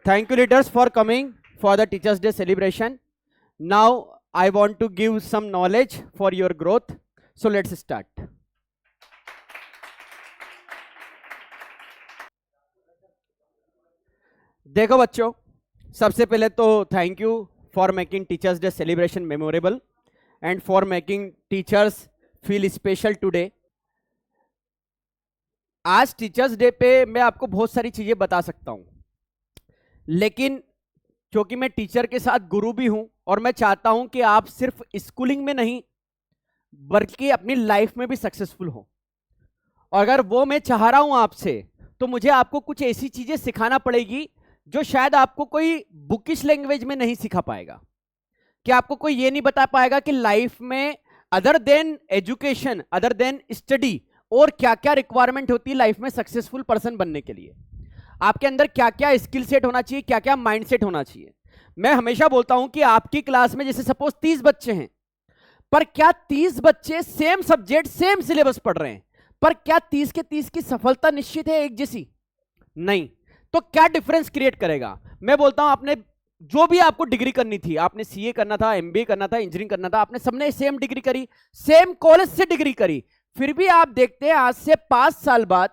Thank you leaders for coming for the Teachers Day celebration. Now I want to give some knowledge for your growth. So let's start. देखो बच्चों, सबसे पहले तो thank you for making teachers day celebration memorable and for making teachers feel special today. आज teachers day पे मैं आपको बहुत सारी चीजें बता सकता हूं, लेकिन क्योंकि मैं टीचर के साथ गुरु भी हूं और मैं चाहता हूं कि आप सिर्फ स्कूलिंग में नहीं बल्कि अपनी लाइफ में भी सक्सेसफुल हो. और अगर वो मैं चाह रहा हूं आपसे, तो मुझे आपको कुछ ऐसी चीजें सिखाना पड़ेगी जो शायद आपको कोई बुकिश लैंग्वेज में नहीं सिखा पाएगा. कि आपको कोई ये नहीं बता पाएगा कि लाइफ में other than education, other than study, और क्या क्या रिक्वायरमेंट होती है लाइफ में सक्सेसफुल पर्सन बनने के लिए. आपके अंदर क्या क्या स्किल सेट होना चाहिए, क्या क्या माइंड सेट होना चाहिए. मैं हमेशा बोलता हूं कि आपकी क्लास में जैसे सपोज 30 बच्चे हैं, पर क्या 30 बच्चे सेम सब्जेक्ट सेम सिलेबस पढ़ रहे हैं, पर क्या 30 के 30 की सफलता निश्चित है एक जैसी? नहीं. तो क्या डिफरेंस क्रिएट करेगा? मैं बोलता हूं आपने जो भी आपको डिग्री करनी थी, आपने सीए करना था, एमबीए करना था, इंजीनियरिंग करना था, आपने सबने सेम डिग्री करी, सेम कॉलेज से डिग्री करी, फिर भी आप देखते हैं आज से 5 साल बाद,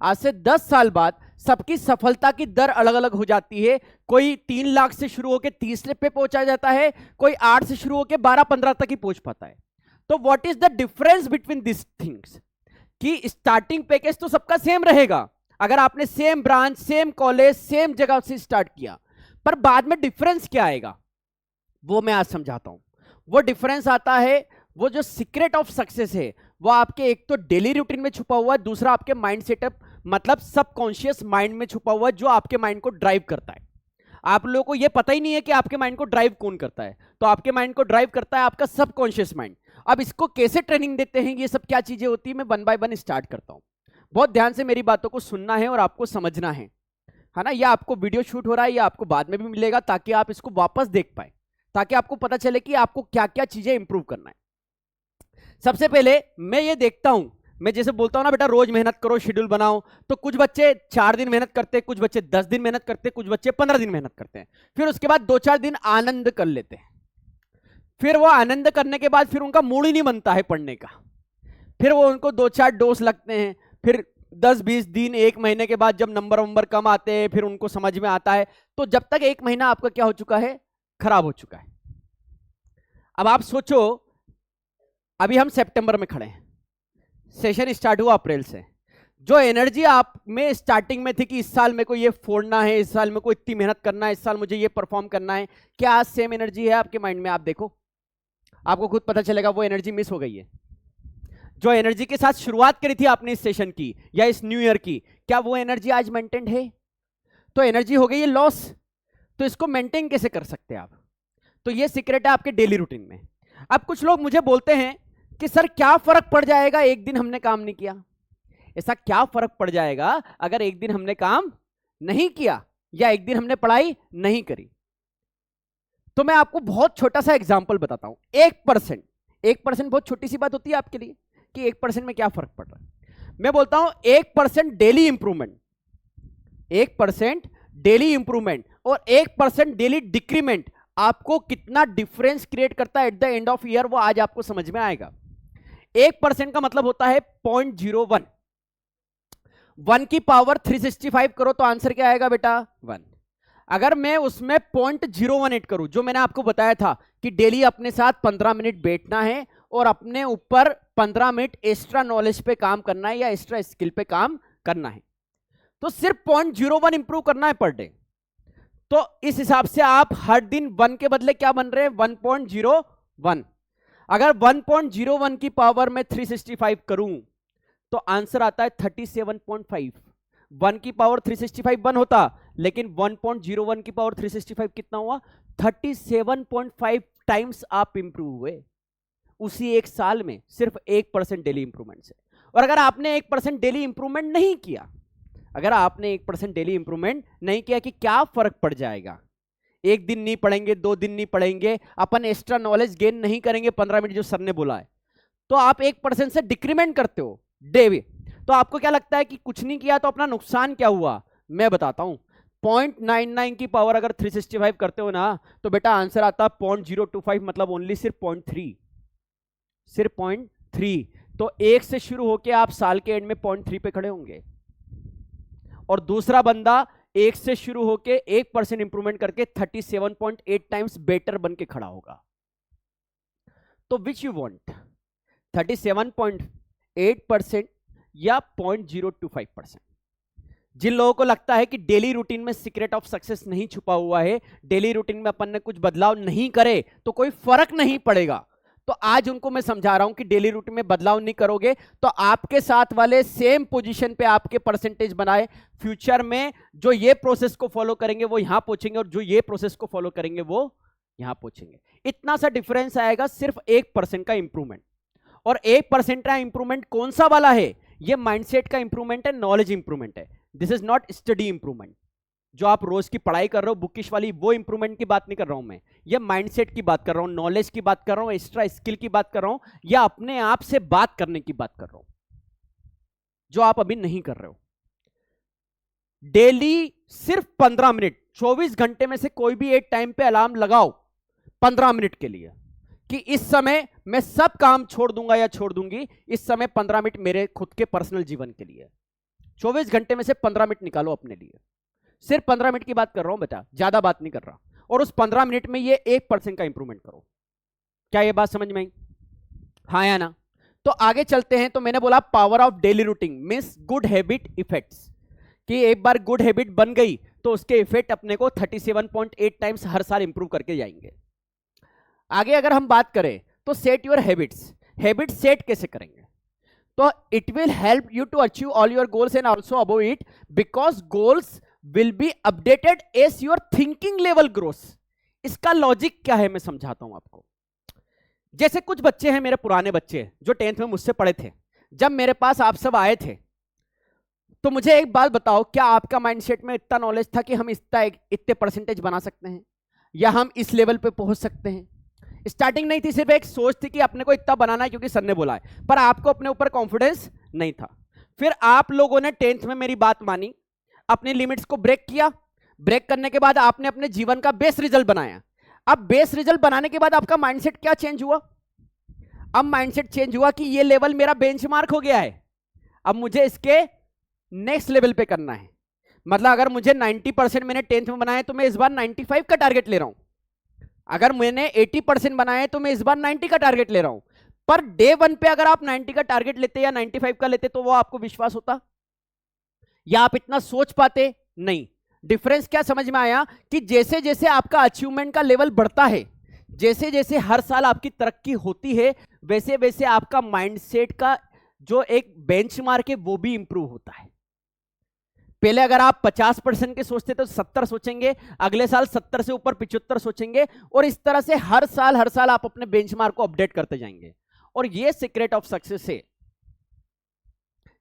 आज से 10 साल बाद सबकी सफलता की दर अलग अलग हो जाती है. कोई 3 लाख से शुरू होकर 30 लाख पे पहुंचा जाता है, कोई 8 से शुरू होकर 12-15 तक ही पहुंच पाता है. तो what is the difference between this things? कि स्टार्टिंग पैकेज तो सबका सेम रहेगा अगर आपने same branch, same college, same जगह से स्टार्ट किया, पर बाद में डिफरेंस क्या आएगा वो मैं आज समझाता हूं. वो डिफरेंस आता है, वो जो सीक्रेट ऑफ सक्सेस है वो आपके एक तो डेली रूटीन में छुपा हुआ है, दूसरा आपके माइंड सेटअप मतलब सबकॉन्शियस माइंड में छुपा हुआ है, जो आपके माइंड को ड्राइव करता है. आप लोगों को ये पता ही नहीं है कि आपके माइंड को ड्राइव कौन करता है. तो आपके माइंड को ड्राइव करता है आपका सबकॉन्शियस माइंड. अब इसको कैसे ट्रेनिंग देते हैं, ये सब क्या चीजें होती है, मैं 1 बाय 1 स्टार्ट करता हूं. बहुत ध्यान से मेरी बातों को सुनना है और आपको समझना है ना. या आपको वीडियो शूट हो रहा है या आपको बाद में भी मिलेगा, ताकि आप इसको वापस देख पाए, ताकि आपको पता चले कि आपको क्या क्या चीजें इंप्रूव करना है. सबसे पहले मैं ये देखता हूं, मैं जैसे बोलता हूं ना बेटा रोज मेहनत करो, शेड्यूल बनाओ, तो कुछ बच्चे 4 दिन मेहनत करते हैं, कुछ बच्चे 10 दिन मेहनत करते हैं, कुछ बच्चे 15 दिन मेहनत करते हैं, फिर उसके बाद 2-4 दिन आनंद कर लेते हैं. फिर वो आनंद करने के बाद फिर उनका मूड ही नहीं बनता है पढ़ने का, फिर वो उनको 2-4 डोज लगते हैं, फिर 10-20 दिन, 1 महीने के बाद जब नंबर कम आते हैं, फिर उनको समझ में आता है. तो जब तक 1 महीना आपका क्या हो चुका है, खराब हो चुका है. अब आप सोचो, अभी हम सितंबर में खड़े हैं, सेशन स्टार्ट हुआ अप्रैल से. जो एनर्जी आप में स्टार्टिंग में थी कि इस साल मेरे को ये फोड़ना है, इस साल मेरे को इतनी मेहनत करना है, इस साल मुझे ये परफॉर्म करना है, क्या आज सेम एनर्जी है आपके माइंड में? आप देखो, आपको खुद पता चलेगा वो एनर्जी मिस हो गई है. जो एनर्जी के साथ शुरुआत करी थी आपने इस सेशन की या इस न्यू ईयर की, क्या वो एनर्जी आज मेंटेन है? तो एनर्जी हो गई है लॉस. तो इसको मेंटेन कैसे कर सकते हैं आप? तो ये सीक्रेट है आपके डेली रूटीन में. अब कुछ लोग मुझे बोलते हैं कि सर क्या फर्क पड़ जाएगा एक दिन हमने काम नहीं किया? ऐसा क्या फर्क पड़ जाएगा अगर एक दिन हमने काम नहीं किया या एक दिन हमने पढ़ाई नहीं करी? तो मैं आपको बहुत छोटा सा एग्जांपल बताता हूं. 1% बहुत छोटी सी बात होती है आपके लिए कि 1% में क्या फर्क पड़ रहा है. मैं बोलता हूं 1% डेली इंप्रूवमेंट, 1% डेली इंप्रूवमेंट और 1% डेली डिक्रीमेंट आपको कितना डिफरेंस क्रिएट करता है at the end of year, वो आज आपको समझ में आएगा. 1% का मतलब होता है 0.01. 1 की पावर 365 करो तो आंसर क्या आएगा बेटा? 1. अगर मैं उसमें 0.01 ऐड करूं, जो मैंने आपको बताया था कि डेली अपने साथ 15 मिनट बैठना है और अपने ऊपर 15 मिनट एक्स्ट्रा नॉलेज पे काम करना है या एक्स्ट्रा स्किल पे काम करना है, तो सिर्फ 0.01 इंप्रूव करना है पर डे. तो इस हिसाब से आप हर दिन 1 के बदले क्या बन रहे हैं? 1.01. अगर 1.01 की पावर में 365 करूं तो आंसर आता है 37.5. 1 की पावर 365 1 होता, लेकिन 1.01 की पावर 365 कितना हुआ? 37.5 टाइम्स आप इंप्रूव हुए उसी एक साल में, सिर्फ 1% डेली इंप्रूवमेंट से. और अगर आपने 1% डेली इंप्रूवमेंट नहीं किया, अगर आपने 1% डेली इंप्रूवमेंट नहीं किया, कि क्या फर्क पड़ जाएगा? 1 दिन नहीं पढ़ेंगे, 2 दिन नहीं पढ़ेंगे, अपन एक्स्ट्रा नॉलेज गेन नहीं करेंगे 15 मिनट जो सर ने बोला है, तो आप 1% से डिक्रीमेंट करते हो डे. तो आपको क्या लगता है कि कुछ नहीं किया तो अपना नुकसान क्या हुआ? मैं बताता हूं. 0.99 की पावर अगर 365 करते हो ना, तो बेटा आंसर आता है 0.025, मतलब ओनली सिर्फ 0.3, सिर्फ 0.3। तो 1 से शुरू होके आप साल के एंड में 0.3 पे खड़े होंगे, और दूसरा बंदा 1 से शुरू होके 1% इंप्रूवमेंट करके 37.8 टाइम्स बेटर बन के खड़ा होगा। तो विच यू वांट, 37.8% या 0.025%? जिन लोगों को लगता है कि डेली रूटीन में सीक्रेट ऑफ सक्सेस नहीं छुपा हुआ है, डेली रूटीन में अपन ने कुछ बदलाव नहीं करे तो कोई फर्क नहीं पड़ेगा, तो आज उनको मैं समझा रहा हूं कि डेली रूटीन में बदलाव नहीं करोगे तो आपके साथ वाले सेम पोजीशन पे आपके परसेंटेज बनाए, फ्यूचर में जो ये प्रोसेस को फॉलो करेंगे वो यहां पहुंचेंगे, और जो ये प्रोसेस को फॉलो करेंगे वो यहां पहुंचेंगे। इतना सा डिफरेंस आएगा, सिर्फ 1% का इंप्रूवमेंट। और 1% का इंप्रूवमेंट कौन सा वाला है? ये माइंडसेट का इंप्रूवमेंट है, नॉलेज इंप्रूवमेंट है। This is not study improvement, जो आप रोज की पढ़ाई कर रहे हो बुकिश वाली, वो इंप्रूवमेंट की बात नहीं कर रहा हूं मैं। ये माइंडसेट की बात कर रहा हूं, नॉलेज की बात कर रहा हूं, एक्स्ट्रा स्किल की बात कर रहा हूं, या अपने आप से बात करने की बात कर रहा हूं, जो आप अभी नहीं कर रहे हो। डेली सिर्फ 15 मिनट, 24 घंटे में से कोई भी एक टाइम पे अलार्म लगाओ 15 मिनट के लिए, कि इस समय मैं सब काम छोड़ दूंगा या छोड़ दूंगी, इस समय 15 मिनट मेरे खुद के पर्सनल जीवन के लिए। 24 घंटे में से 15 मिनट निकालो अपने लिए, सिर्फ 15 मिनट की बात कर रहा हूं बेटा, ज्यादा बात नहीं कर रहा। और उस 15 मिनट में ये 1% का इंप्रूवमेंट करो। क्या ये बात समझ में आई? हाँ या ना? तो आगे चलते हैं। तो मैंने बोला power of daily routine means good habit effects, कि एक बार गुड हैबिट बन गई तो उसके इफेक्ट अपने को 37.8 टाइम्स हर साल इंप्रूव करके जाएंगे। आगे अगर हम बात करें तो set your habits, habit set कैसे करेंगे? तो it will help you to achieve all your goals and also above it, because goals will be updated as your thinking level grows. इसका लॉजिक क्या है मैं समझाता हूं आपको। जैसे कुछ बच्चे हैं, मेरे पुराने बच्चे जो 10th में मुझसे पढ़े थे, जब मेरे पास आप सब आए थे, तो मुझे एक बात बताओ, क्या आपका माइंडसेट में इतना नॉलेज था कि हम इतने परसेंटेज बना सकते हैं या हम इस लेवल पे पहुंच सकते हैं? स्टार्टिंग नहीं थी, सिर्फ एक सोच थी कि अपने को इतना बनाना है क्योंकि सर ने बोला है, पर आपको अपने ऊपर कॉन्फिडेंस नहीं था। फिर आप लोगों ने 10th में मेरी बात मानी, अपनी लिमिट्स को ब्रेक किया, ब्रेक करने के बाद आपने अपने जीवन का बेस्ट रिजल्ट बनाया। अब बेस्ट रिजल्ट बनाने के बाद आपका माइंडसेट क्या चेंज हुआ? अब माइंडसेट चेंज हुआ कि ये लेवल मेरा बेंचमार्क हो गया है, अब मुझे इसके नेक्स्ट लेवल पे करना है। मतलब अगर मुझे 90% मैंने 10th में बनाया तो मैं इस बार 95 का टारगेट ले रहा हूं, अगर मैंने 80% बनाए तो मैं इस बार 90 का टारगेट ले रहा हूं। पर डे 1 पे अगर आप 90 का टारगेट लेते या 95 का लेते तो वो आपको विश्वास होता या आप इतना सोच पाते? नहीं। डिफरेंस क्या समझ में आया? कि जैसे जैसे आपका अचीवमेंट का लेवल बढ़ता है, जैसे जैसे हर साल आपकी तरक्की होती है, वैसे वैसे आपका माइंडसेट का जो एक बेंचमार्क है वो भी इंप्रूव होता है। पहले अगर आप 50% के सोचते तो 70 सोचेंगे, अगले साल 70 से ऊपर 75 सोचेंगे, और इस तरह से हर साल आप अपने बेंचमार्क को अपडेट करते जाएंगे। और ये सीक्रेट ऑफ सक्सेस है।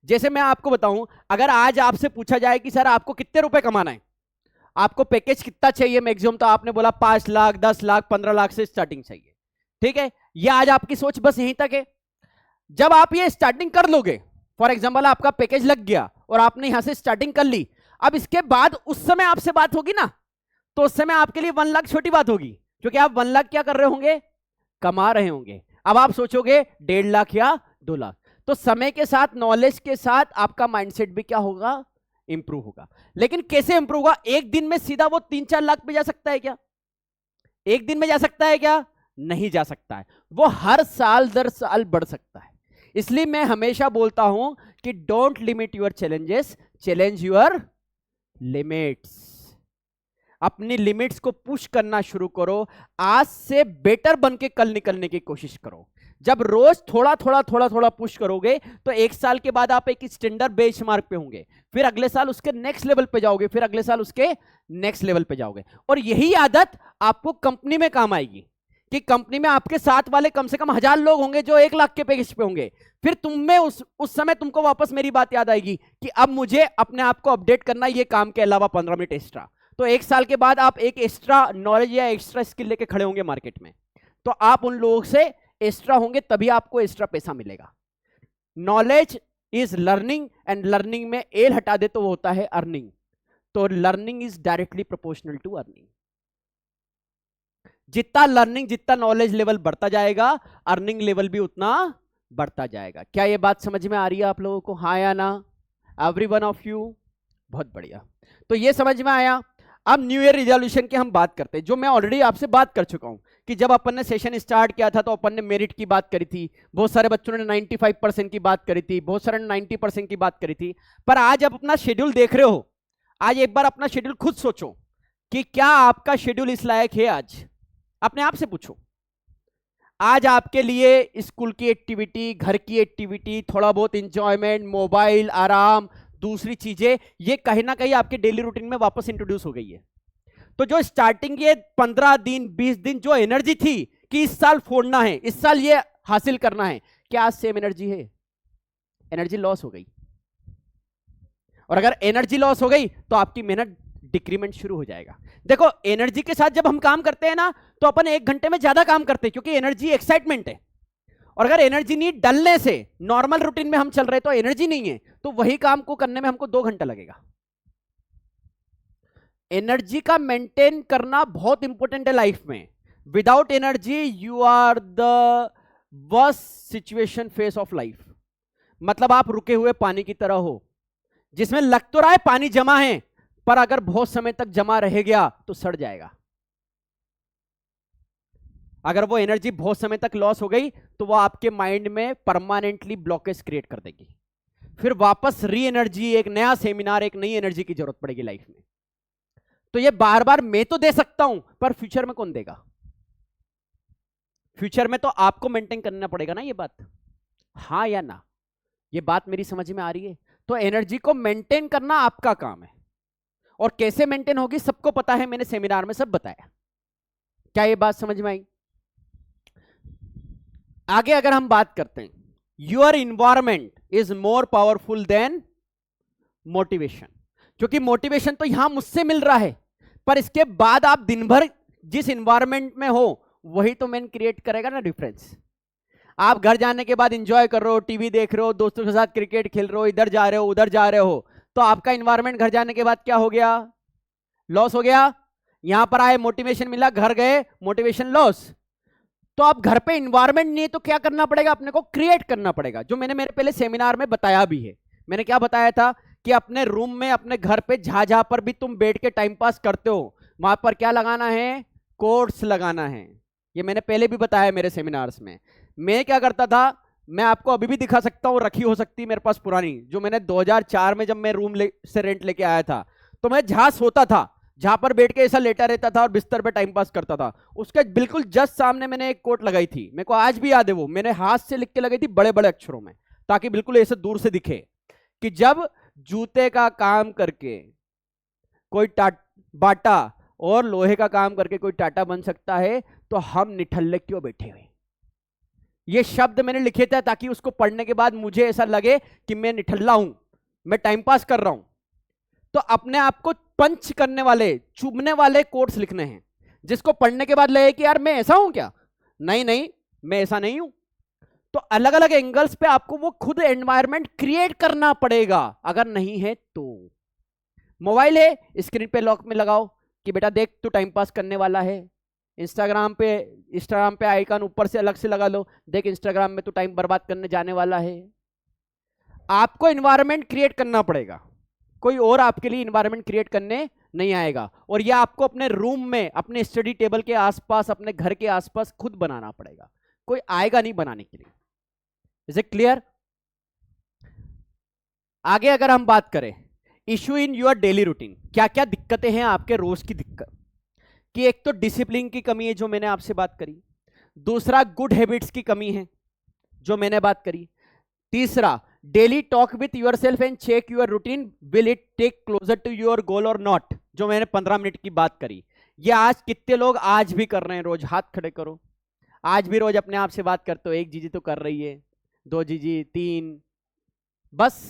जैसे मैं आपको बताऊं, अगर आज आपसे पूछा जाए कि सर आपको कितने रुपए कमाना है, आपको पैकेज कितना चाहिए मैक्सिमम, तो आपने बोला 5 लाख, 10 लाख, 15 लाख से स्टार्टिंग चाहिए। ठीक है, ये आज आपकी सोच बस यहीं तक है। जब आप ये स्टार्टिंग कर लोगे, फॉर एग्जाम्पल आपका पैकेज लग गया और आपने यहां से स्टार्टिंग कर ली, अब इसके बाद उस समय आपसे बात होगी ना, तो उस समय आपके लिए 1 लाख छोटी बात होगी, क्योंकि आप 1 लाख क्या कर रहे होंगे? कमा रहे होंगे। अब आप सोचोगे 1.5 लाख या 2 लाख। तो समय के साथ, नॉलेज के साथ आपका माइंडसेट भी क्या होगा? इंप्रूव होगा। लेकिन कैसे इंप्रूव होगा? एक दिन में सीधा वो 3-4 लाख पे जा सकता है क्या? एक दिन में जा सकता है क्या? नहीं जा सकता है। वो हर साल दर साल बढ़ सकता है। इसलिए मैं हमेशा बोलता हूं कि don't limit your challenges, challenge your limits. अपनी लिमिट्स को पुश करना शुरू करो। आज से बेटर बन के कल निकलने की कोशिश करो। जब रोज थोड़ा थोड़ा पुश करोगे तो एक साल के बाद आप एक स्टैंडर्ड बेंचमार्क पे होंगे, फिर अगले साल उसके नेक्स्ट लेवल पे जाओगे, फिर अगले साल उसके नेक्स्ट लेवल पे जाओगे। और यही आदत आपको कंपनी में काम आएगी कि कंपनी में आपके साथ वाले कम से कम 1000 लोग होंगे जो 1 लाख के पैकेज पे होंगे। फिर तुम में उस समय तुमको वापस मेरी बात याद आएगी कि अब मुझे अपने आप को अपडेट करना, ये काम के अलावा 15 मिनट एक्स्ट्रा। तो 1 साल के बाद आप एक एक्स्ट्रा नॉलेज या एक्स्ट्रा स्किल लेके खड़े होंगे मार्केट में, तो आप उन लोगों से एक्स्ट्रा होंगे, तभी आपको एक्स्ट्रा पैसा मिलेगा। Knowledge is learning, and learning में एल हटा दे तो वो होता है अर्निंग। तो learning is directly proportional to earning. जितना लर्निंग, जितना नॉलेज लेवल बढ़ता जाएगा, अर्निंग लेवल भी उतना बढ़ता जाएगा। क्या ये बात समझ में आ रही है आप लोगों को? हाँ या ना? Every one of you? बहुत बढ़िया। तो ये समझ में आया। अब न्यू ईयर रिजोल्यूशन की हम बात करते हैं, जो मैं ऑलरेडी आपसे बात कर चुका हूं कि जब अपन ने सेशन स्टार्ट किया था तो अपन ने मेरिट की बात करी थी, बहुत सारे बच्चों ने 95% की बात करी थी, बहुत सारे ने 90% की बात करी थी। पर आज आप अपना शेड्यूल देख रहे हो, आज एक बार अपना शेड्यूल खुद सोचो कि क्या आपका शेड्यूल इस लायक है। आज अपने आप से पूछो, आज आपके लिए स्कूल की एक्टिविटी, घर की एक्टिविटी, थोड़ा बहुत इंजॉयमेंट, मोबाइल, आराम, दूसरी चीजें, ये कहीं ना कहीं आपके डेली रूटीन में वापस इंट्रोड्यूस हो गई है। तो जो स्टार्टिंग ये 15 दिन 20 दिन जो एनर्जी थी कि इस साल फोड़ना है, इस साल ये हासिल करना है, क्या आज सेम एनर्जी है? एनर्जी लॉस हो गई। और अगर एनर्जी लॉस हो गई तो आपकी मेहनत डिक्रीमेंट शुरू हो जाएगा। देखो, एनर्जी के साथ जब हम काम करते हैं ना, तो अपन 1 घंटे में ज्यादा काम करते हैं, क्योंकि एनर्जी एक्साइटमेंट है। और अगर एनर्जी नहीं डलने से, नॉर्मल रूटीन में हम चल रहे तो एनर्जी नहीं है, तो वही काम को करने में हमको 2 घंटा लगेगा। एनर्जी का मेंटेन करना बहुत इंपॉर्टेंट है लाइफ में। Without energy you are the worst situation face of life. मतलब आप रुके हुए पानी की तरह हो, जिसमें लग तो रहा है पानी जमा है, पर अगर बहुत समय तक जमा रह गया तो सड़ जाएगा। अगर वो एनर्जी बहुत समय तक लॉस हो गई तो वो आपके माइंड में परमानेंटली ब्लॉकेज क्रिएट कर देगी। फिर वापस री एनर्जी, एक नया सेमिनार, एक नई एनर्जी की जरूरत पड़ेगी लाइफ में। तो ये बार बार मैं तो दे सकता हूं, पर फ्यूचर में कौन देगा? फ्यूचर में तो आपको मेंटेन करना पड़ेगा ना। ये बात हाँ या ना? ये बात मेरी समझ में आ रही है? तो एनर्जी को मेंटेन करना आपका काम है। और कैसे मेंटेन होगी सबको पता है, मैंने सेमिनार में सब बताया। क्या ये बात समझ में आई? आगे अगर हम बात करते हैं, your environment is more powerful than motivation. क्योंकि मोटिवेशन तो यहां मुझसे मिल रहा है, पर इसके बाद आप दिन भर जिस इन्वायरमेंट में हो वही तो मैन क्रिएट करेगा ना डिफरेंस। आप घर जाने के बाद इंजॉय कर रहे हो, टीवी देख रहे हो, दोस्तों के साथ क्रिकेट खेल रहे हो, इधर जा रहे हो उधर जा रहे हो, तो आपका इन्वायरमेंट घर जाने के बाद क्या हो गया? लॉस हो गया। यहां पर आए, मोटिवेशन मिला, घर गए, मोटिवेशन लॉस। तो आप घर पे इन्वायरमेंट नहीं है तो क्या करना पड़ेगा? अपने को क्रिएट करना पड़ेगा, जो मैंने मेरे पहले सेमिनार में बताया भी है। मैंने क्या बताया था कि अपने रूम में, अपने घर पे, जहां जहां पर भी तुम बैठ के टाइम पास करते हो, वहां पर क्या लगाना है? कोट्स लगाना है। ये मैंने पहले भी बताया मेरे सेमिनार्स में। मैं क्या करता था, मैं आपको अभी भी दिखा सकता हूँ, रखी हो सकती है मेरे पास पुरानी, जो मैंने 2004 में जब मैं रूम से रेंट लेके आया था, तो मैं जहां सोता था, जहां पर बैठ के ऐसा लेटा रहता था और बिस्तर पे टाइम पास करता था, उसके बिल्कुल जस्ट सामने मैंने एक कोट लगाई थी। मेरे को आज भी याद है, वो मैंने हाथ से लिख के लगाई थी बड़े बड़े अक्षरों में, ताकि बिल्कुल ऐसे दूर से दिखे कि जब जूते का काम करके कोई बाटा और लोहे का काम करके कोई टाटा बन सकता है, तो हम निठल्ले क्यों बैठे हुए? ये शब्द मैंने लिखे थे ताकि उसको पढ़ने के बाद मुझे ऐसा लगे कि मैं निठल्ला हूं, मैं टाइम पास कर रहा हूं। तो अपने आप को पंच करने वाले, चुभने वाले कोट्स लिखने हैं, जिसको पढ़ने के बाद लगे कि यार मैं ऐसा हूं क्या? नहीं नहीं, मैं ऐसा नहीं हूं। तो अलग अलग एंगल्स पे आपको वो खुद एनवायरनमेंट क्रिएट करना पड़ेगा। अगर नहीं है तो मोबाइल है, स्क्रीन पे लॉक में लगाओ कि बेटा देख तू टाइम पास करने वाला है। इंस्टाग्राम पे आइकन ऊपर से अलग से लगा लो, देख इंस्टाग्राम में तू टाइम बर्बाद करने जाने वाला है। आपको एनवायरनमेंट क्रिएट करना पड़ेगा, कोई और आपके लिए एनवायरनमेंट क्रिएट करने नहीं आएगा। और यह आपको अपने रूम में, अपने स्टडी टेबल के आसपास, अपने घर के आसपास खुद बनाना पड़ेगा, कोई आएगा नहीं बनाने के लिए। Is it clear? आगे अगर हम बात करें issue in your daily routine, क्या क्या दिक्कतें हैं आपके रोज की दिक्कत कि एक तो डिसिप्लिन की कमी है, जो मैंने आपसे बात करी। दूसरा गुड हैबिट्स की कमी है, जो मैंने बात करी। तीसरा daily talk with your self and check your routine, will it take closer to your goal और नॉट, जो मैंने 15 मिनट की बात करी। ये आज कितने लोग आज भी कर रहे हैं? रोज हाथ खड़े करो, आज भी रोज अपने आप से बात करते हो, 1 जीजी तो कर रही है, 2 जीजी, 3, बस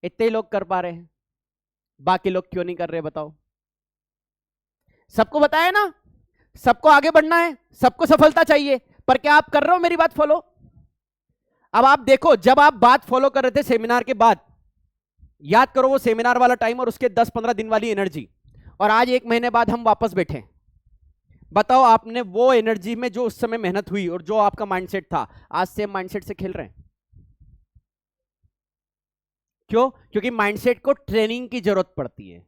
इतने ही लोग कर पा रहे हैं, बाकी लोग क्यों नहीं कर रहे बताओ? सबको बताया ना, सबको आगे बढ़ना है, सबको सफलता चाहिए, पर क्या आप कर रहे हो मेरी बात फॉलो? अब आप देखो, जब आप बात फॉलो कर रहे थे सेमिनार के बाद, याद करो वो सेमिनार वाला टाइम और उसके 10-15 दिन वाली एनर्जी, और आज 1 महीने बाद हम वापस बैठे। बताओ आपने वो एनर्जी में जो उस समय मेहनत हुई और जो आपका माइंडसेट था, आज सेम माइंडसेट से खेल रहे हैं। क्यों? क्योंकि माइंडसेट को ट्रेनिंग की जरूरत पड़ती है।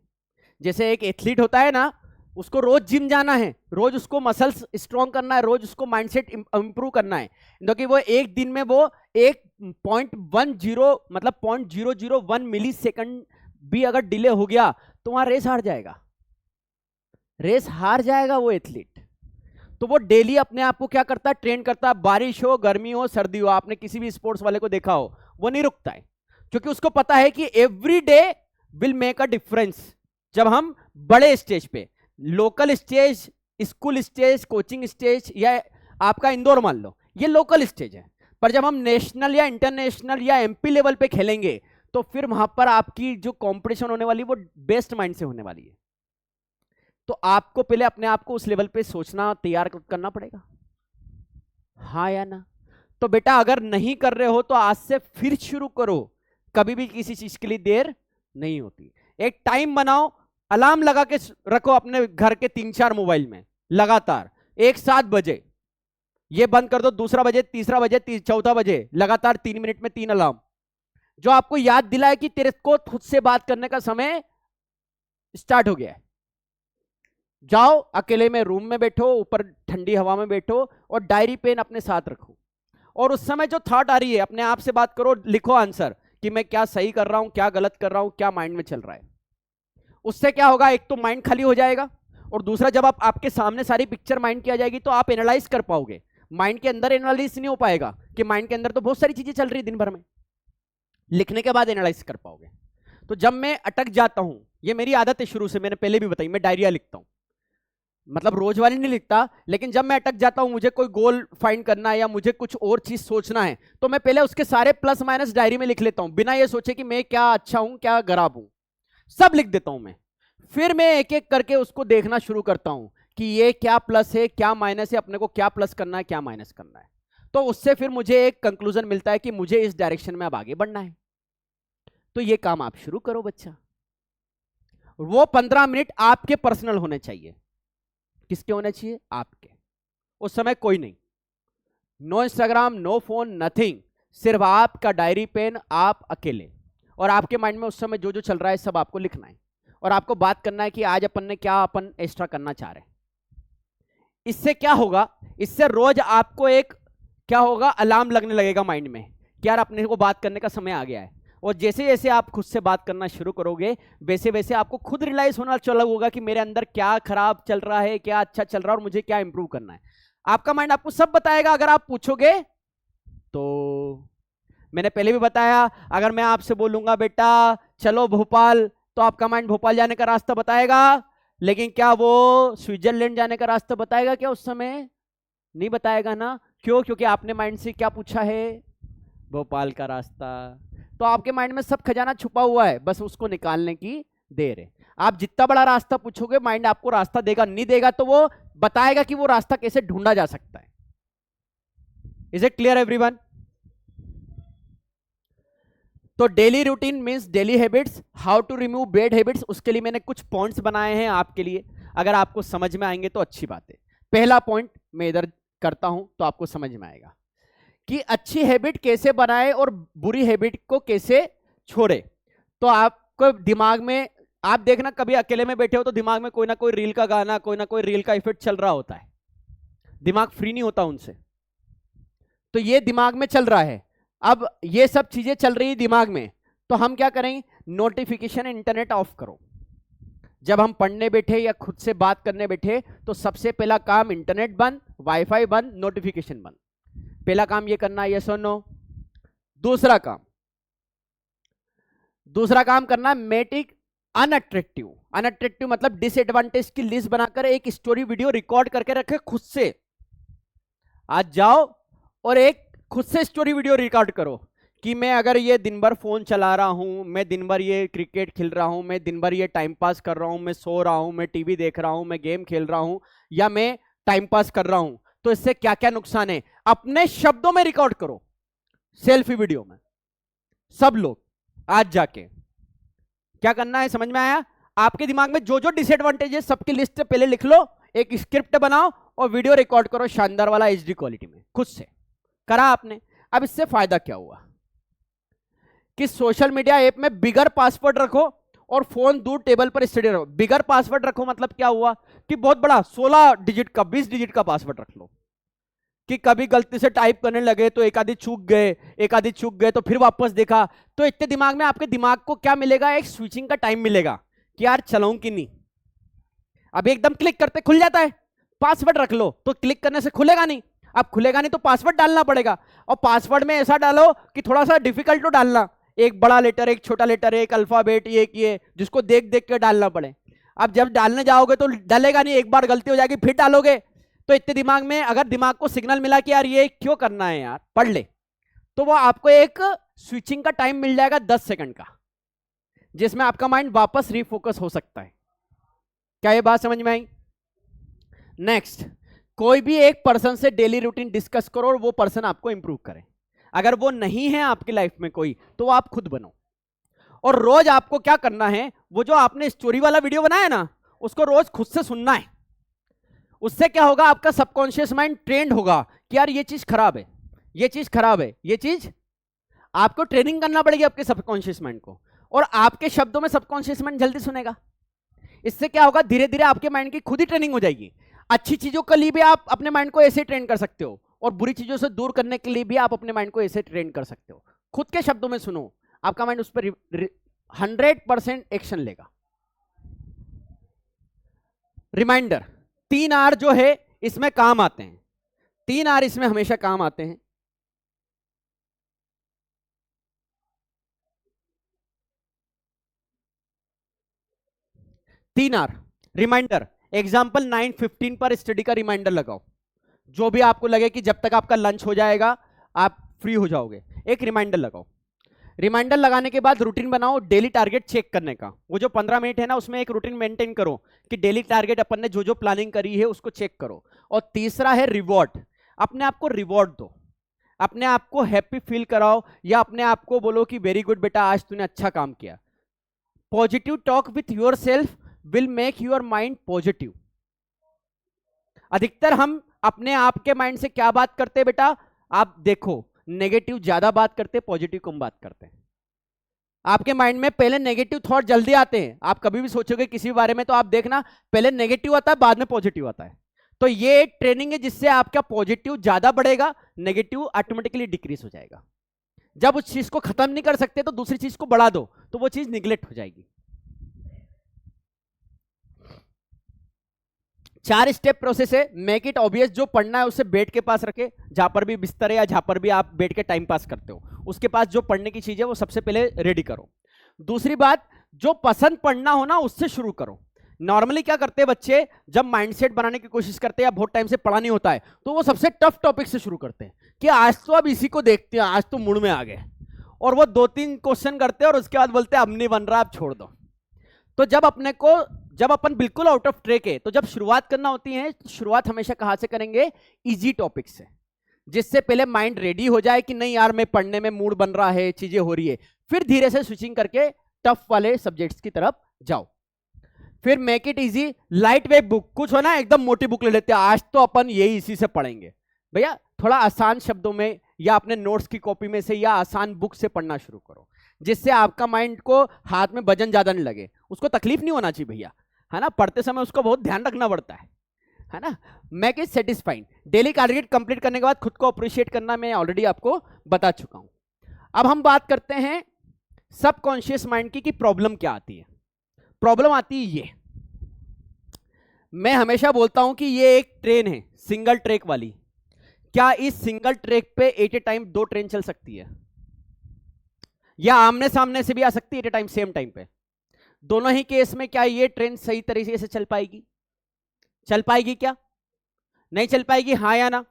जैसे एक एथलीट होता है ना, उसको रोज जिम जाना है, रोज उसको मसल्स स्ट्रॉन्ग करना है, रोज उसको माइंडसेट इंप्रूव करना है, क्योंकि वो एक दिन में वो 1.10 मतलब 0.001 मिली सेकंड भी अगर डिले हो गया तो वहां रेस हार जाएगा, रेस हार जाएगा वो एथलीट। तो वो डेली अपने आप को क्या करता है, ट्रेन करता है। बारिश हो, गर्मी हो, सर्दी हो, आपने किसी भी स्पोर्ट्स वाले को देखा हो, वो नहीं रुकता है, क्योंकि उसको पता है कि every day will make a difference. जब हम बड़े स्टेज पे, local stage, school stage, coaching stage, या आपका इंदौर मान लो, ये लोकल स्टेज है, पर जब हम नेशनल या इंटरनेशनल या एमपी लेवल पे खेलेंगे तो फिर वहां पर आपकी जो कंपटीशन होने वाली वो बेस्ट माइंड से होने वाली है। तो आपको पहले अपने आप को उस लेवल पे सोचना, तैयार करना पड़ेगा, हाँ या ना। तो बेटा अगर नहीं कर रहे हो तो आज से फिर शुरू करो, कभी भी किसी चीज के लिए देर नहीं होती। एक टाइम बनाओ, अलार्म लगा के रखो अपने घर के 3-4 मोबाइल में लगातार, एक 7 बजे ये बंद कर दो, दूसरा बजे, तीसरा बजे, चौथा बजे, लगातार 3 मिनट में 3 अलार्म, जो आपको याद दिलाए कि तेरे को खुद से बात करने का समय स्टार्ट हो गया है। जाओ अकेले में रूम में बैठो, ऊपर ठंडी हवा में बैठो और डायरी पेन अपने साथ रखो, और उस समय जो थॉट आ रही है अपने आप से बात करो, लिखो आंसर कि मैं क्या सही कर रहा हूं, क्या गलत कर रहा हूं, क्या माइंड में चल रहा है। उससे क्या होगा, एक तो माइंड खाली हो जाएगा, और दूसरा जब आप आपके सामने सारी पिक्चर माइंड की आ जाएगी तो आप एनालाइज कर पाओगे। माइंड के अंदर एनालिसिस नहीं हो पाएगा कि माइंड के अंदर तो बहुत सारी चीजें चल रही है दिन भर में, लिखने के बाद एनालाइज कर पाओगे। तो जब मैं अटक जाता हूं, ये मेरी आदत है शुरू से, मैंने पहले भी बताई, मैं डायरिया लिखता हूं, मतलब रोज वाली नहीं लिखता, लेकिन जब मैं अटक जाता हूं, मुझे कोई गोल फाइंड करना है या मुझे कुछ और चीज सोचना है, तो मैं पहले उसके सारे प्लस माइनस डायरी में लिख लेता हूं, बिना ये सोचे कि मैं क्या अच्छा हूं क्या खराब हूं, सब लिख देता हूं मैं। फिर मैं एक एक करके उसको देखना शुरू करता हूं कि ये क्या प्लस है क्या माइनस है, अपने को क्या प्लस करना है क्या माइनस करना है। तो उससे फिर मुझे एक कंक्लूजन मिलता है कि मुझे इस डायरेक्शन में अब आगे बढ़ना है। तो ये काम आप शुरू करो बच्चा। वो 15 मिनट आपके पर्सनल होने चाहिए। किसके होने चाहिए? आपके। उस समय कोई नहीं, no Instagram, no phone, nothing, सिर्फ आपका डायरी पेन, आप अकेले, और आपके माइंड में उस समय जो जो चल रहा है सब आपको लिखना है, और आपको बात करना है कि आज अपन ने क्या अपन एक्स्ट्रा करना चाह रहे हैं। इससे क्या होगा, इससे रोज आपको एक क्या होगा, अलार्म लगने लगेगा माइंड में कि यार अपने को बात करने का समय आ गया है। और जैसे जैसे आप खुद से बात करना शुरू करोगे वैसे वैसे आपको खुद रियलाइज होना चला होगा कि मेरे अंदर क्या खराब चल रहा है, क्या अच्छा चल रहा है, और मुझे क्या इंप्रूव करना है। आपका माइंड आपको सब बताएगा अगर आप पूछोगे तो। मैंने पहले भी बताया, अगर मैं आपसे बोलूंगा बेटा चलो भोपाल, तो आपका माइंड भोपाल जाने का रास्ता बताएगा, लेकिन क्या वो स्विट्जरलैंड जाने का रास्ता बताएगा क्या? उस समय नहीं बताएगा ना। क्यों? क्योंकि आपने माइंड से क्या पूछा है? भोपाल का रास्ता। तो आपके माइंड में सब खजाना छुपा हुआ है, बस उसको निकालने की देर है। आप जितना बड़ा रास्ता पूछोगे माइंड आपको रास्ता देगा, नहीं देगा तो वो बताएगा कि वो रास्ता कैसे ढूंढा जा सकता है। Is it clear everyone? तो daily routine means daily habits, how to remove bad habits, उसके लिए मैंने कुछ पॉइंट्स बनाए हैं आपके लिए, अगर आपको समझ में आएंगे तो अच्छी बात है। पहला पॉइंट मैं इधर करता हूं तो आपको समझ में आएगा कि अच्छी हैबिट कैसे बनाए और बुरी हैबिट को कैसे छोड़े। तो आपको दिमाग में, आप देखना कभी अकेले में बैठे हो तो दिमाग में कोई ना कोई रील का गाना, कोई ना कोई रील का इफेक्ट चल रहा होता है, दिमाग फ्री नहीं होता उनसे, तो ये दिमाग में चल रहा है। अब ये सब चीजें चल रही है दिमाग में, तो हम क्या करें, नोटिफिकेशन इंटरनेट ऑफ करो। जब हम पढ़ने बैठे या खुद से बात करने बैठे तो सबसे पहला काम इंटरनेट बंद, वाईफाई बंद, नोटिफिकेशन बंद। पहला काम ये करना है, यस और नो। दूसरा काम करना है मेक इट अनअट्रैक्टिव। अनअट्रैक्टिव मतलब डिसएडवांटेज की लिस्ट बनाकर एक स्टोरी वीडियो रिकॉर्ड करके रखे खुद से। आज जाओ और एक खुद से स्टोरी वीडियो रिकॉर्ड करो कि मैं अगर ये दिन भर फोन चला रहा हूं, मैं दिन भर ये क्रिकेट खेल रहा हूं, मैं दिन भर ये टाइम पास कर रहा हूं, मैं सो रहा हूं, मैं टीवी देख रहा हूं, मैं गेम खेल रहा हूं, या मैं टाइम पास कर रहा हूं, तो इससे क्या क्या नुकसान है अपने शब्दों में रिकॉर्ड करो, सेल्फी वीडियो में। सब लोग आज जाके क्या करना है समझ में आया? आपके दिमाग में जो जो डिसएडवांटेज है सबकी लिस्ट पहले लिख लो, एक स्क्रिप्ट बनाओ और वीडियो रिकॉर्ड करो शानदार वाला एचडी क्वालिटी में, खुद से करा आपने। अब इससे फायदा क्या हुआ कि सोशल मीडिया ऐप में बिगर पासवर्ड रखो और फोन दूर टेबल पर स्टडी रखो। बिगर पासवर्ड रखो मतलब क्या हुआ कि बहुत बड़ा 16 डिजिट का 20 डिजिट का पासवर्ड रख लो कि कभी गलती से टाइप करने लगे तो एक आधी चूक गए तो फिर वापस देखा, तो इतने दिमाग में आपके दिमाग को क्या मिलेगा, एक स्विचिंग का टाइम मिलेगा कि यार चलाऊं कि नहीं। अभी एकदम क्लिक करते खुल जाता है, पासवर्ड रख लो तो क्लिक करने से खुलेगा नहीं। अब खुलेगा नहीं तो पासवर्ड डालना पड़ेगा, और पासवर्ड में ऐसा डालो कि थोड़ा सा डिफिकल्ट तो डालना, एक बड़ा लेटर एक छोटा लेटर एक अल्फाबेट ये जिसको देख देख के डालना पड़े। अब जब डालने जाओगे तो डलेगा नहीं, एक बार गलती हो जाएगी फिर डालोगे, तो इतने दिमाग में अगर दिमाग को सिग्नल मिला कि यार ये क्यों करना है यार पढ़ ले, तो वो आपको एक स्विचिंग का टाइम मिल जाएगा 10 सेकंड का, जिसमें आपका माइंड वापस रिफोकस हो सकता है। क्या ये बात समझ में आई? नेक्स्ट, कोई भी एक पर्सन से डेली रूटीन डिस्कस करो और वो पर्सन आपको इंप्रूव करे। अगर वो नहीं है आपकी लाइफ में कोई, तो वो आप खुद बनो। और रोज आपको क्या करना है, वो जो आपने स्टोरी वाला वीडियो बनाया ना, उसको रोज खुद से सुनना है। उससे क्या होगा, आपका सबकॉन्शियस माइंड ट्रेंड होगा कि यार ये चीज खराब है, ये चीज खराब है, ये चीज। आपको ट्रेनिंग करना पड़ेगी आपके सबकॉन्शियस माइंड को, और आपके शब्दों में सबकॉन्शियस माइंड जल्दी सुनेगा। इससे क्या होगा, धीरे धीरे आपके माइंड की खुद ही ट्रेनिंग हो जाएगी। अच्छी चीजों के लिए भी आप अपने माइंड को ऐसे ट्रेन कर सकते हो, और बुरी चीजों से दूर करने के लिए भी आप अपने माइंड को ऐसे ट्रेन कर सकते हो। खुद के शब्दों में सुनो, आपका माइंड उस पर 100% एक्शन लेगा। रिमाइंडर, 3 आर जो है इसमें काम आते हैं, 3 आर इसमें हमेशा काम आते हैं। तीन आर रिमाइंडर, एग्जाम्पल 9:15 पर स्टडी का रिमाइंडर लगाओ, जो भी आपको लगे कि जब तक आपका लंच हो जाएगा आप फ्री हो जाओगे, एक रिमाइंडर लगाओ। रिमाइंडर लगाने के बाद रूटीन बनाओ डेली टारगेट चेक करने का। वो जो 15 मिनट है ना, उसमें एक रूटीन मेंटेन करो कि डेली टारगेट अपन ने जो जो प्लानिंग करी है उसको चेक करो। और तीसरा है रिवॉर्ड, अपने आप को रिवॉर्ड दो, अपने आप को हैप्पी फील कराओ, या अपने आप को बोलो कि वेरी गुड बेटा आज तूने अच्छा काम किया। Positive talk with your self will make your mind positive. अधिकतर हम अपने आप के माइंड से क्या बात करते हैं बेटा, आप देखो, नेगेटिव ज्यादा बात करते, पॉजिटिव कम बात करते हैं। आपके माइंड में पहले नेगेटिव थॉट जल्दी आते हैं। आप कभी भी सोचोगे किसी बारे में तो आप देखना पहले नेगेटिव आता है बाद में पॉजिटिव आता है। तो ये एक ट्रेनिंग है जिससे आपका पॉजिटिव ज्यादा बढ़ेगा, नेगेटिव ऑटोमेटिकली डिक्रीज हो जाएगा। जब उस चीज को खत्म नहीं कर सकते तो दूसरी चीज को बढ़ा दो, तो वो चीज निगलेक्ट हो जाएगी। 4 स्टेप प्रोसेस है। मेक इट ऑब्वियस, जो पढ़ना है उसे बेड के पास रखे, जहां पर भी बिस्तर है या जहां पर भी आप बैठ के टाइम पास करते हो, उसके पास जो पढ़ने की चीज है वो सबसे पहले रेडी करो। दूसरी बात, जो पसंद पढ़ना हो ना उससे शुरू करो। नॉर्मली क्या करते हैं बच्चे, जब माइंडसेट बनाने की कोशिश करते हैं या बहुत टाइम से पढ़ा नहीं होता है, तो वो सबसे टफ टॉपिक से शुरू करते हैं कि आज तो अब इसी को देखते हैं, आज तो मूड में आ गए, और वो 2-3 क्वेश्चन करते हैं और उसके बाद बोलते हैं अब नहीं बन रहा, अब छोड़ दो। तो जब अपन बिल्कुल आउट ऑफ ट्रैक है, तो जब शुरुआत करना होती है तो शुरुआत हमेशा कहां से करेंगे, इजी टॉपिक से, जिससे पहले माइंड रेडी हो जाए कि नहीं यार मैं पढ़ने में मूड बन रहा है, चीजें हो रही है। फिर धीरे से स्विचिंग करके टफ वाले सब्जेक्ट्स की तरफ जाओ। फिर make it easy, light weight book, कुछ हो ना एकदम मोटी बुक ले लेते हैं, आज तो अपन यही इसी से पढ़ेंगे। भैया थोड़ा आसान शब्दों में या अपने नोट्स की कॉपी में से या आसान बुक से पढ़ना शुरू करो, जिससे आपका माइंड को हाथ में वजन ज्यादा नहीं लगे। उसको तकलीफ नहीं होना चाहिए भैया, है ना, पढ़ते समय उसको बहुत ध्यान रखना पड़ता है ना। Make it satisfying, daily target complete करने के बाद खुद को अप्रिशिएट करना मैं ऑलरेडी आपको बता चुका हूं। अब हम बात करते हैं सबकॉन्शियस माइंड की कि प्रॉब्लम क्या आती है। प्रॉब्लम आती है ये, मैं हमेशा बोलता हूं कि ये एक ट्रेन है सिंगल ट्रैक वाली। क्या इस सिंगल ट्रैक पे एट ए टाइम 2 ट्रेन चल सकती है, या आमने सामने से भी आ सकती है at a time same time पे? दोनों ही केस में क्या ये ट्रेन सही तरीके से चल पाएगी? चल पाएगी क्या? नहीं चल पाएगी, हाँ या ना?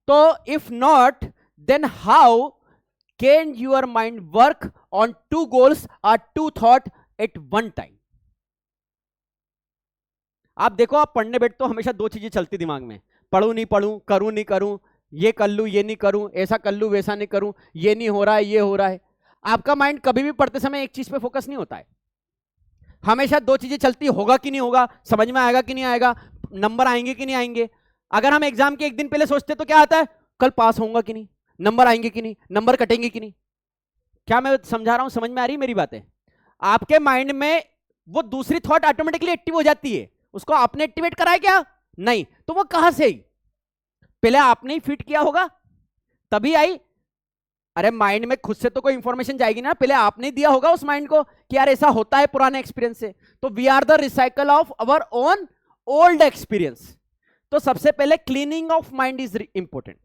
तो if not, then how can your mind work on 2 goals और 2 थॉट एट वन टाइम? आप देखो, आप पढ़ने बैठ तो हमेशा 2 चीजें चलती दिमाग में, पढ़ूं नहीं पढ़ूं, करूं नहीं करूं, ये कर लूं ये नहीं करूं, ऐसा कर लूं वैसा नहीं करूं, ये नहीं हो रहा है ये हो रहा है। आपका माइंड कभी भी पढ़ते समय एक चीज पे फोकस नहीं होता है। हमेशा दो चीजें चलती, होगा कि नहीं होगा, समझ में आएगा कि नहीं आएगा, नंबर आएंगे कि नहीं आएंगे। अगर हम एग्जाम के एक दिन पहले सोचते तो क्या आता है, कल पास होऊंगा कि नहीं, नंबर आएंगे कि नहीं, नंबर कटेंगे कि नहीं। क्या मैं समझा रहा हूं, समझ में आ रही मेरी बातें? आपके माइंड में वो दूसरी थॉट ऑटोमेटिकली एक्टिव हो जाती है, उसको आपने एक्टिवेट करा है क्या? नहीं। तो वो कहां से आई? पहले आपने ही फिट किया होगा तभी आई। अरे माइंड में खुद से तो कोई इंफॉर्मेशन जाएगी ना, पहले आपने दिया होगा उस माइंड को कि यार ऐसा होता है पुराने एक्सपीरियंस से। तो we are the recycle of our own old experience. तो सबसे पहले cleaning of mind is important.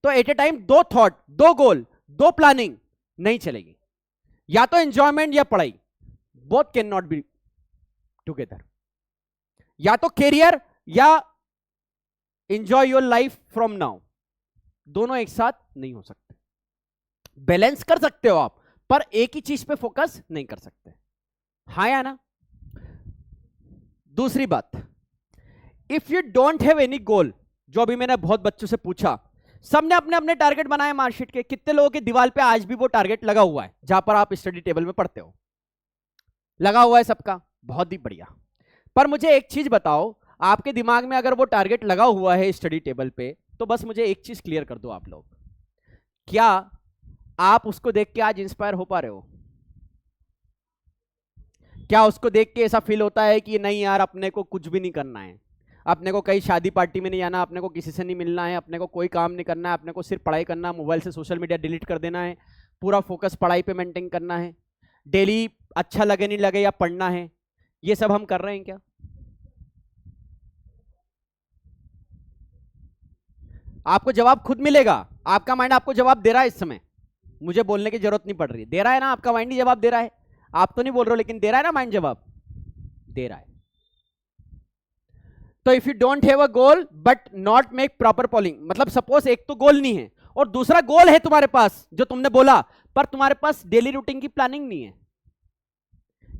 तो एट ए टाइम दो थॉट, दो गोल, दो प्लानिंग नहीं चलेगी, या तो एंजॉयमेंट या पढ़ाई, both can not be together. या तो कैरियर या enjoy your life from now, दोनों एक साथ नहीं हो सकते। बैलेंस कर सकते हो आप, पर एक ही चीज पे फोकस नहीं कर सकते। हाँ या ना? दूसरी बात, if you don't have any गोल, जो अभी मैंने बहुत बच्चों से पूछा, सबने अपने अपने टारगेट बनाए मार्कशीट के। कितने लोगों की दीवार पे आज भी वो टारगेट लगा हुआ है जहां पर आप स्टडी टेबल में पढ़ते हो? लगा हुआ है सबका, बहुत ही बढ़िया। पर मुझे एक चीज बताओ, आपके दिमाग में अगर वो टारगेट लगा हुआ है स्टडी टेबल पे, तो बस मुझे एक चीज क्लियर कर दो आप लोग, क्या आप उसको देख के आज इंस्पायर हो पा रहे हो? क्या उसको देख के ऐसा फील होता है कि नहीं यार अपने को कुछ भी नहीं करना है, अपने को कहीं शादी पार्टी में नहीं जाना, अपने को किसी से नहीं मिलना है, अपने को कोई काम नहीं करना है, अपने को सिर्फ पढ़ाई करना, मोबाइल से सोशल मीडिया डिलीट कर देना है, पूरा फोकस पढ़ाई पे मेंटेन करना है, डेली अच्छा लगे नहीं लगे या पढ़ना है, ये सब हम कर रहे हैं क्या? आपको जवाब खुद मिलेगा, आपका माइंड आपको जवाब दे रहा है इस समय, मुझे बोलने की जरूरत नहीं पड़ रही, दे रहा है ना, आपका माइंड ही जवाब दे रहा है। आप तो नहीं बोल रहे हो, लेकिन दे रहा है ना माइंड, जवाब दे रहा है। तो if you don't have a goal but not make proper polling, मतलब सपोज एक तो गोल नहीं है और दूसरा गोल है तुम्हारे पास जो तुमने बोला, पर तुम्हारे पास डेली रूटीन की प्लानिंग नहीं है,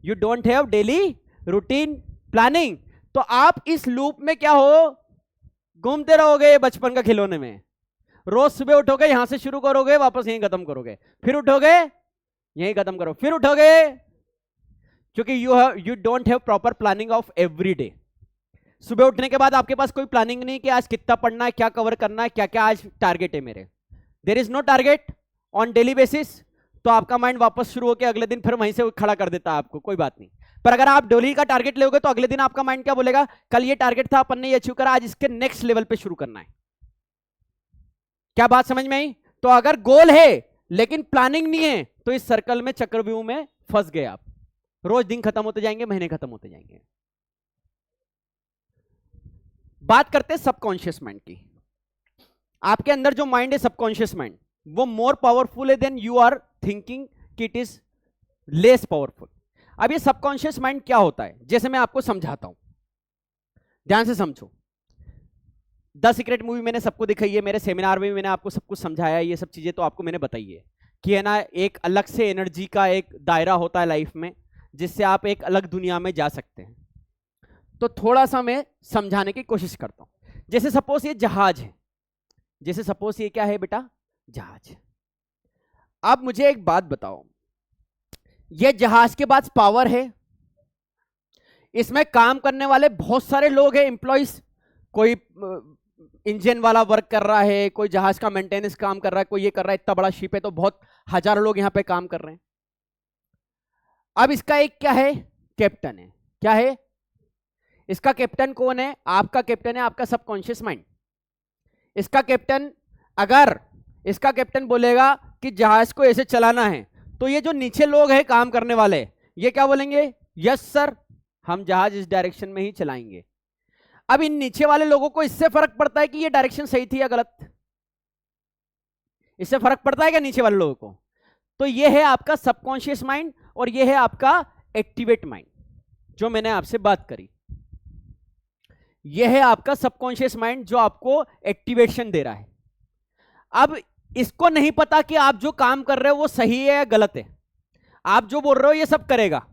you don't have daily routine planning, तो आप इस लूप में क्या हो, घूमते रहोगे बचपन का खिलौने में। रोज सुबह उठोगे, यहां से शुरू करोगे, वापस यहीं खत्म करोगे, फिर उठोगे यहीं खत्म करो, फिर उठोगे, क्योंकि you don't have proper planning of every day. सुबह उठने के बाद आपके पास कोई प्लानिंग नहीं कि आज कितना पढ़ना है, क्या कवर करना है, क्या क्या आज टारगेट है मेरे, there is no target on daily basis. तो आपका माइंड वापस शुरू होकर अगले दिन फिर वहीं से खड़ा कर देता है आपको, कोई बात नहीं। पर अगर आप डेली का टारगेट लोगे तो अगले दिन आपका माइंड क्या बोलेगा, कल ये टारगेट था अपन ने ये अचीव करा, आज इसके नेक्स्ट लेवल पे शुरू करना है। क्या बात समझ में आई? तो अगर गोल है लेकिन प्लानिंग नहीं है, तो इस सर्कल में, चक्रव्यूह में फंस गए आप, रोज दिन खत्म होते जाएंगे, महीने खत्म होते जाएंगे। बात करते हैं सबकॉन्शियस माइंड की। आपके अंदर जो माइंड है सबकॉन्शियस माइंड, वो मोर पावरफुल है देन यू आर थिंकिंग कि इट इज लेस पावरफुल। अब ये सबकॉन्शियस माइंड क्या होता है, जैसे मैं आपको समझाता हूं, ध्यान से समझो। द सीक्रेट मूवी मैंने सबको दिखाई है, मेरे सेमिनार में भी मैंने आपको सब कुछ समझाया है, ये सब चीजें तो आपको मैंने बताई है कि है ना, एक अलग से एनर्जी का एक दायरा होता है लाइफ में, जिससे आप एक अलग दुनिया में जा सकते हैं। तो थोड़ा सा मैं समझाने की कोशिश करता हूं। जैसे सपोज ये जहाज है, जैसे सपोज ये क्या है बेटा, जहाज। अब मुझे एक बात बताओ, ये जहाज के पास पावर है, इसमें काम करने वाले बहुत सारे लोग हैं, एम्प्लॉइज, कोई इंजन वाला वर्क कर रहा है, कोई जहाज का मेंटेनेंस काम कर रहा है, कोई ये कर रहा है, इतना बड़ा शिप है तो बहुत हजारों लोग यहां पे काम कर रहे हैं। अब इसका एक क्या है, कैप्टन है। क्या है इसका कैप्टन? कौन है? आपका कैप्टन है आपका सबकॉन्शियस माइंड। इसका कैप्टन, अगर इसका कैप्टन बोलेगा कि जहाज को ऐसे चलाना है, तो ये जो नीचे लोग हैं काम करने वाले, ये क्या बोलेंगे, यस सर, हम जहाज इस डायरेक्शन में ही चलाएंगे। अब इन नीचे वाले लोगों को इससे फर्क पड़ता है कि ये डायरेक्शन सही थी या गलत? इससे फर्क पड़ता है क्या नीचे वाले लोगों को? तो ये है आपका सबकॉन्शियस माइंड और ये है आपका एक्टिवेट माइंड, जो मैंने आपसे बात करी। यह है आपका सबकॉन्शियस माइंड जो आपको एक्टिवेशन दे रहा है। अब इसको नहीं पता कि आप जो काम कर रहे हो वो सही है या गलत है, आप जो बोल रहे हो ये सब करेगा,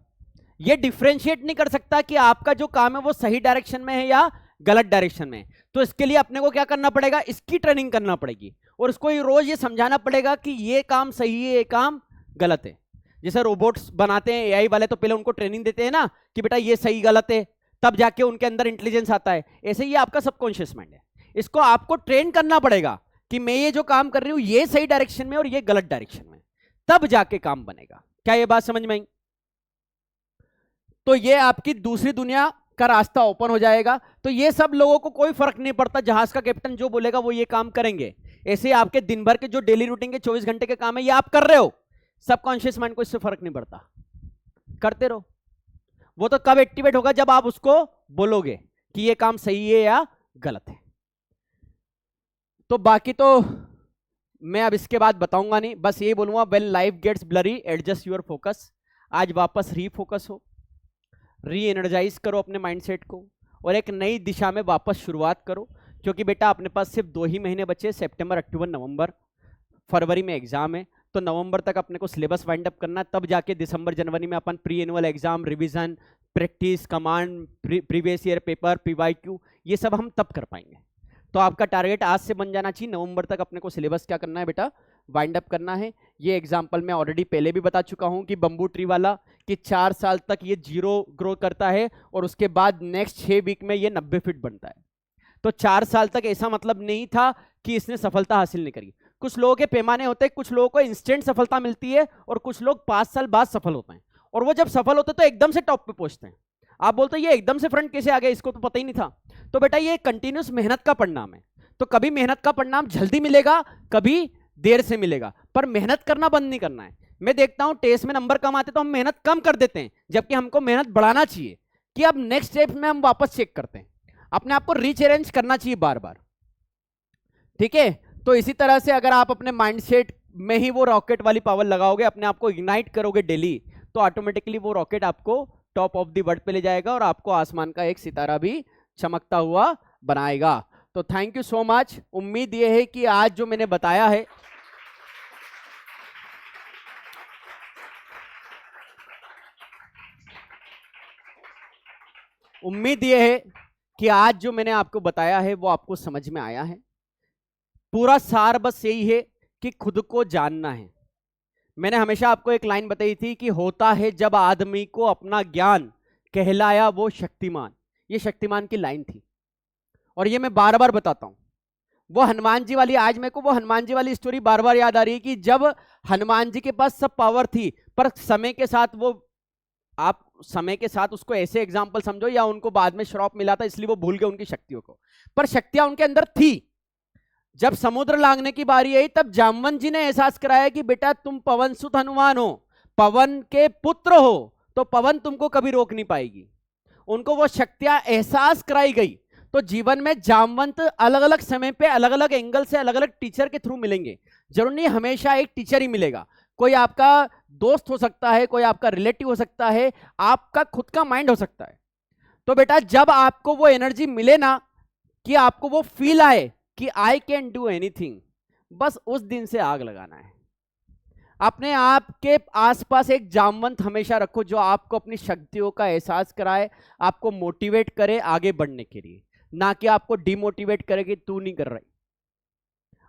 ये डिफरेंशिएट नहीं कर सकता कि आपका जो काम है वो सही डायरेक्शन में है या गलत डायरेक्शन में। तो इसके लिए अपने को क्या करना पड़ेगा, इसकी ट्रेनिंग करना पड़ेगी और उसको रोज ये समझाना पड़ेगा कि ये काम सही है, ये काम गलत है। जैसे रोबोट्स बनाते हैं एआई वाले, तो पहले उनको ट्रेनिंग देते हैं ना कि बेटा ये सही गलत है, तब जाके उनके अंदर इंटेलिजेंस आता है। ऐसे ही आपका सबकॉन्शियस माइंड है, इसको आपको ट्रेन करना पड़ेगा कि मैं ये जो काम कर रही हूं ये सही डायरेक्शन में और ये गलत डायरेक्शन में, तब जाके काम बनेगा। क्या ये बात समझ में आई? तो ये आपकी दूसरी दुनिया का रास्ता ओपन हो जाएगा। तो ये सब लोगों को कोई फर्क नहीं पड़ता, जहाज का कैप्टन जो बोलेगा वो ये काम करेंगे। ऐसे आपके दिन भर के जो डेली रूटीन के 24 घंटे के काम है ये आप कर रहे हो, सबकॉन्शियस माइंड को इससे फर्क नहीं पड़ता, करते रहो। वो तो कब एक्टिवेट होगा? जब आप उसको बोलोगे कि ये काम सही है या गलत है। तो बाकी तो मैं अब इसके बाद बताऊंगा नहीं, बस ये बोलूंगा when life gets blurry adjust your focus. आज वापस रीफोकस हो, री एनर्जाइज करो अपने माइंडसेट को और एक नई दिशा में वापस शुरुआत करो। क्योंकि बेटा अपने पास सिर्फ 2 ही महीने बचे, सितंबर, अक्टूबर, नवंबर, फरवरी में एग्जाम है। तो नवंबर तक अपने को सिलेबस वाइंड अप करना, तब जाके दिसंबर जनवरी में अपन pre annual exam, revision, practice, command, previous year paper, PYQ, ये सब हम तब कर पाएंगे। तो आपका टारगेट आज से बन जाना चाहिए, नवंबर तक अपने को सिलेबस क्या करना है बेटा, वाइंड अप करना है। ये एग्जाम्पल मैं ऑलरेडी पहले भी बता चुका हूं कि बंबू ट्री वाला, कि 4 साल तक ये 0 ग्रो करता है और उसके बाद नेक्स्ट 6 वीक में ये 90 फीट बनता है। तो 4 साल तक ऐसा मतलब नहीं था कि इसने सफलता हासिल नहीं करी। कुछ लोगों के पैमाने होते हैं, कुछ लोगों को इंस्टेंट सफलता मिलती है और कुछ लोग 5 साल बाद सफल होते हैं। और वो जब सफल होते हैं तो एकदम से टॉप पे पहुंचते हैं। आप बोलते हैं ये एकदम से फ्रंट कैसे आ गया, इसको तो पता ही नहीं था। तो बेटा ये कंटिन्यूस मेहनत का परिणाम है। तो कभी मेहनत का परिणाम जल्दी मिलेगा, कभी देर से मिलेगा, पर मेहनत करना बंद नहीं करना है। मैं देखता हूं टेस्ट में नंबर कम आते तो हम मेहनत कम कर देते हैं, जबकि हमको मेहनत बढ़ाना चाहिए कि अब नेक्स्ट स्टेप में हम वापस चेक करते हैं। अपने आप को रीअरेंज करना चाहिए बार बार, ठीक है। तो इसी तरह से अगर आप अपने माइंडसेट में ही वो रॉकेट वाली पावर लगाओगे, अपने आप को इग्नाइट करोगे डेली, तो ऑटोमेटिकली वो रॉकेट आपको टॉप ऑफ द वर्ल्ड पे ले जाएगा और आपको आसमान का एक सितारा भी चमकता हुआ बनाएगा। तो थैंक यू सो मच। उम्मीद ये है कि आज जो मैंने बताया है जो मैंने आपको बताया है वो आपको समझ में आया है। पूरा सार बस यही है कि खुद को जानना है। मैंने हमेशा आपको एक लाइन बताई थी कि होता है जब आदमी को अपना ज्ञान, कहलाया वो शक्तिमान। ये शक्तिमान की लाइन थी और ये मैं बार बार बताता हूं। वो हनुमान जी वाली, आज मेरे को वो हनुमान जी वाली स्टोरी बार बार याद आ रही है कि जब हनुमान जी के पास सब पावर थी, पर समय के साथ वो, आप समय के साथ उसको ऐसे एग्जाम्पल समझो या उनको बाद में श्राप मिला था इसलिए वो भूल गए उनकी शक्तियों को, पर शक्तियां उनके अंदर थी। जब समुद्र लांघने की बारी आई तब जामवंत जी ने एहसास कराया कि बेटा तुम पवन सुत हनुमान हो, पवन के पुत्र हो, तो पवन तुमको कभी रोक नहीं पाएगी। उनको वो शक्तियां एहसास कराई गई। तो जीवन में जामवंत अलग अलग समय पे अलग अलग एंगल से अलग अलग टीचर के थ्रू मिलेंगे। जरूर नहीं हमेशा एक टीचर ही मिलेगा, कोई आपका दोस्त हो सकता है, कोई आपका रिलेटिव हो सकता है, आपका खुद का माइंड हो सकता है। तो बेटा जब आपको वो एनर्जी मिले ना, कि आपको वो फील आए कि आई कैन डू एनीथिंग, बस उस दिन से आग लगाना है। अपने आप के आसपास एक जामवंत हमेशा रखो जो आपको अपनी शक्तियों का एहसास कराए, आपको मोटिवेट करे आगे बढ़ने के लिए, ना कि आपको डिमोटिवेट करे कि तू नहीं कर रही।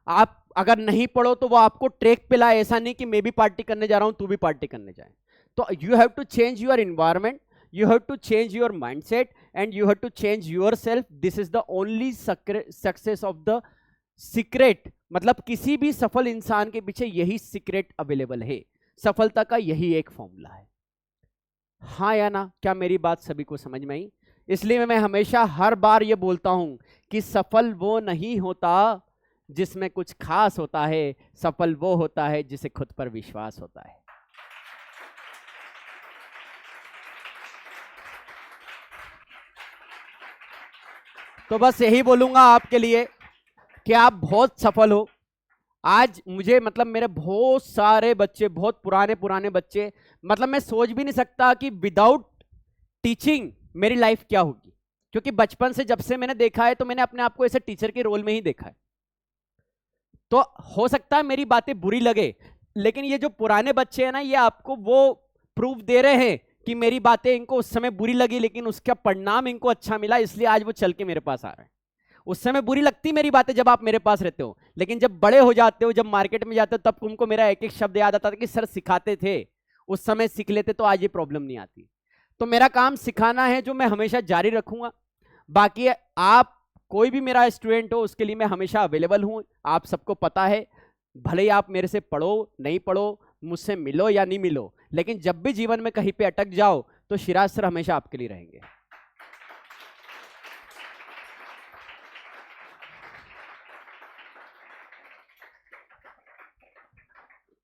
आप अगर नहीं पढ़ो तो वो आपको ट्रैक पे लाए, ऐसा नहीं कि मैं भी पार्टी करने जा रहा हूं तू भी पार्टी करने जाए। तो you have to change your environment, you have to change your mindset and you have to change yourself. This is the only success of the secret. मतलब किसी भी सफल इंसान के पीछे यही सीक्रेट अवेलेबल है, सफलता का यही एक फॉर्मूला है। हाँ या ना? क्या मेरी बात सभी को समझ में आई? इसलिए मैं हमेशा हर बार ये बोलता हूं कि सफल वो नहीं होता जिसमें कुछ खास होता है, सफल वो होता है जिसे खुद पर विश्वास होता है। तो बस यही बोलूंगा आपके लिए कि आप बहुत सफल हो। आज मुझे मतलब मेरे बहुत सारे बच्चे, बहुत पुराने बच्चे, मतलब मैं सोच भी नहीं सकता कि विदाउट टीचिंग मेरी लाइफ क्या होगी। क्योंकि बचपन से जब से मैंने देखा है तो मैंने अपने आप को ऐसे टीचर के रोल में ही देखा है। तो हो सकता है मेरी बातें बुरी लगे, लेकिन ये जो पुराने बच्चे हैं ना, ये आपको वो प्रूफ दे रहे हैं कि मेरी बातें इनको उस समय बुरी लगी लेकिन उसका परिणाम इनको अच्छा मिला, इसलिए आज वो चल के मेरे पास आ रहे हैं। उस समय बुरी लगती मेरी बातें जब आप मेरे पास रहते हो, लेकिन जब बड़े हो जाते हो, जब मार्केट में जाते हो, तब तुमको मेरा एक एक शब्द याद आता था कि सर सिखाते थे, उस समय सीख लेते तो आज ये प्रॉब्लम नहीं आती। तो मेरा काम सिखाना है, जो मैं हमेशा जारी रखूंगा। बाकी आप कोई भी मेरा स्टूडेंट हो, उसके लिए मैं हमेशा अवेलेबल हूं। आप सबको पता है, भले ही आप मेरे से पढ़ो नहीं पढ़ो, मुझसे मिलो या नहीं मिलो, लेकिन जब भी जीवन में कहीं पे अटक जाओ तो शिराज सर हमेशा आपके लिए रहेंगे।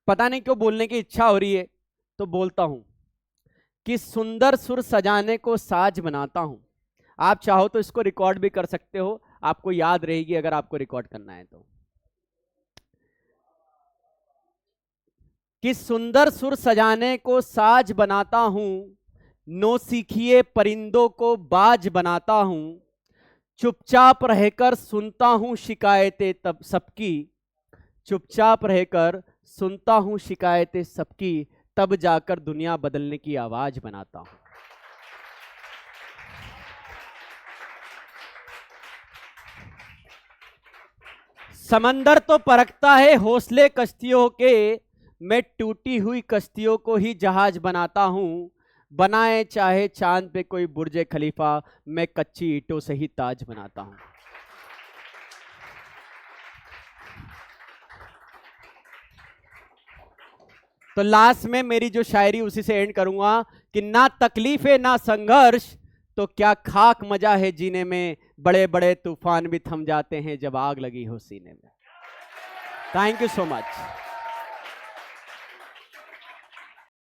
पता नहीं क्यों बोलने की इच्छा हो रही है, तो बोलता हूं कि सुंदर सुर सजाने को साज बनाता हूं। आप चाहो तो इसको रिकॉर्ड भी कर सकते हो, आपको याद रहेगी अगर आपको रिकॉर्ड करना है तो। कि सुंदर सुर सजाने को साज बनाता हूं, नो सीखिए परिंदों को बाज बनाता हूं, चुपचाप रहकर सुनता हूं शिकायतें तब सबकी, चुपचाप रहकर सुनता हूं शिकायतें सबकी, तब जाकर दुनिया बदलने की आवाज बनाता हूं। समंदर तो परखता है हौसले कश्तियों के, मैं टूटी हुई कश्तियों को ही जहाज बनाता हूं, बनाए चाहे चांद पे कोई बुर्ज खलीफा, मैं कच्ची ईंटों से ही ताज बनाता हूं। तो लास्ट में मेरी जो शायरी उसी से एंड करूंगा कि ना तकलीफ है ना संघर्ष, तो क्या खाक मजा है जीने में, बड़े बड़े तूफान भी थम जाते हैं जब आग लगी हो सीने में। Thank you so much.